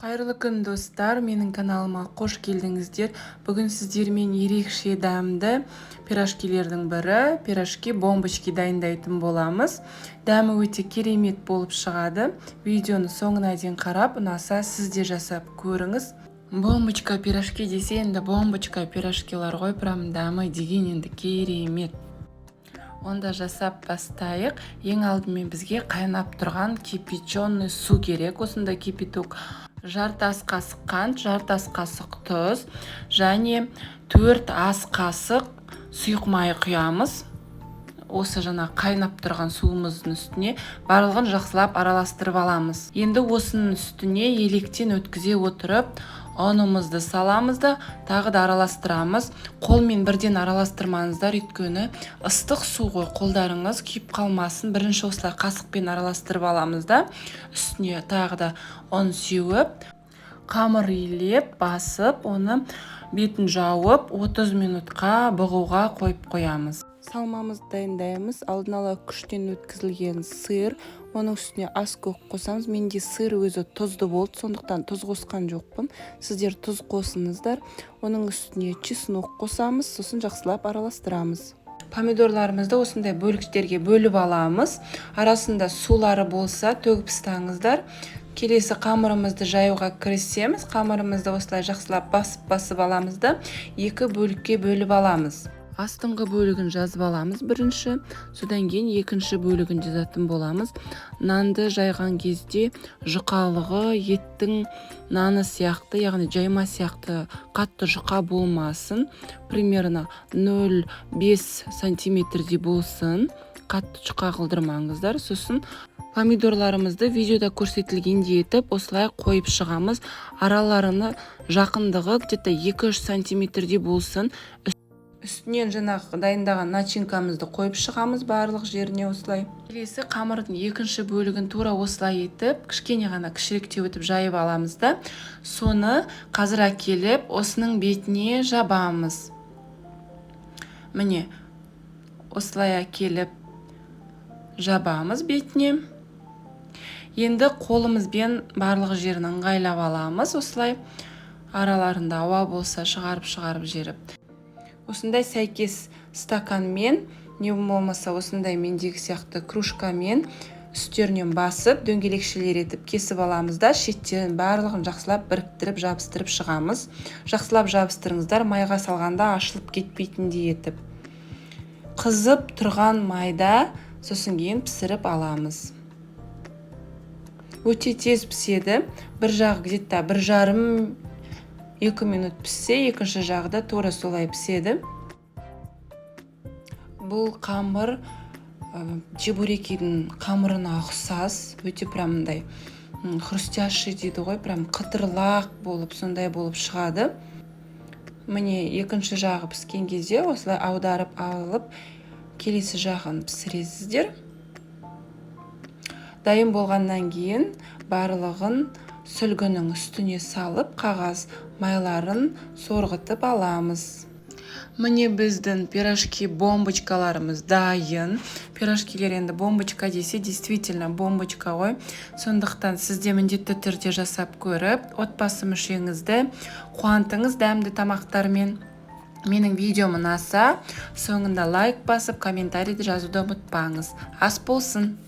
Қайырлы күн достар, менің каналыма қош келдіңіздер. Бүгін сіздермен ерекше дәмді пирожкилердің бірі, пирожки бомбочки дайындайтын боламыз. Дәмі өте керемет болып шығады. Видеоны соңына дейін қарап, ұнаса сіз де жасап көріңіз. Бомбочка пирожки десе енді бомбочка пирожкилар ғой, прям дәмі деген енді керемет. Онда жасап бастайық. Ең алдымен бізге қайнап тұрған кипяченый су керек. Осында кипяток жарты ас қасық қант, жарты ас қасық тұз және 4 ас қасық сұйық май құямыз. Осы жаңа қайнап тұрған суымыздың үстіне барлығын жақсылап араластырып аламыз. Енді осының үстіне електен өткізе отырып, ұнымызды саламыз да тағы да араластырамыз. Қолмен бірден араластырмаңыздар, өйткені ыстық су ғой, қолдарыңыз күйіп қалмасын. Бірінші осылай қасықпен араластырып аламыз да, үстіне тағы да ұн сеуіп, қамыр илеп, басып, оны бетін жауып 30 минутқа бұғуға қойып қоямыз. Салмамызды дайындаймыз. Алдын ала күштен өткізілген сыр, оның үстіне ас көк қосамыз. Менде сыр өзі тұзды болды, сондықтан тұз қосқан жоқпын. Сіздер тұз қосыңыздар. Оның үстіне чеснок қосамыз, сосын жақсылап араластырамыз. Помидорларымызды осындай бөліктерге бөліп аламыз. Арасында сулары болса төгіп тастаңыздар. Келесі қамырымызды жаюға кірісеміз. Қамырымызды осылай жақсылап басып аламыз да 2 бөлікке бөліп аламыз. Астыңғы бөлігін жазып аламыз бірінші, содан кейін екінші бөлігін жазатын боламыз. Нанды жайған кезде жұқалығы еттің наны сияқты, яғни жайма сияқты қатты жұқа болмасын. Примерно 0,5 сантиметрде болсын. Қатты жұқа қылдырмаңыздар. Сосын помидорларымызды видеода көрсетілгендей етіп осылай қойып шығамыз. Араларына жақындығы где-то 2-3 сантиметрде болсын. Үстінен жаңағы дайындаған начинкамызды қойып шығамыз барлық жеріне осылай. Келесі қамырдың екінші бөлігін тура осылай етіп, кішкене ғана кішіректеу етіп жайып аламыз да, соны қазір әкеліп осының бетіне жабамыз. Міне, осылай әкеліп жабамыз бетіне. Енді қолымызбен барлық жерін ыңғайлап аламыз, осылай араларында ауа болса шығарып жеріп. Осындай сәйкес стаканмен, не болмаса осындай мендегі сияқты кружкамен үстерінен басып, дөңгелекшелер етіп кесіп аламыз да, шеттерін барлығын жақсылап біріктіріп, жабыстырып шығамыз. Жақсылап жабыстырыңыздар, майға салғанда ашылып кетпейтіндей етіп. Қызып тұрған майда сосын кейін пісіріп аламыз. Өте тез піседі. Бір жағы где-то 1,5-2 минут піссе, екінші жағда тура солай піседі. Бұл қамыр чебурекидің қамырына ұқсас, өте прямындай хрустящий дейді ғой, прям қытырлақ болып, сондай болып шығады. Міне екінші жағы піскен кезде осылай аударып алып, келесі жағын пісіресіздер. Дайын болғаннан кейін барлығын сүлгінің үстіне салып, қағаз майларын сорғытып аламыз. Міне біздің пирожки бомбочкаларымыз дайын. Пирожкилер енді бомбочка десе, действительно бомбочка ғой. Сондықтан сізде міндетті түрде жасап көріп, отбасы мүшеңізді қуантыңыз дәмді тамақтармен. Менің видеом ұнаса, соңында лайк басып, комментарийді жазуды ұмытпаңыз. Ас болсын!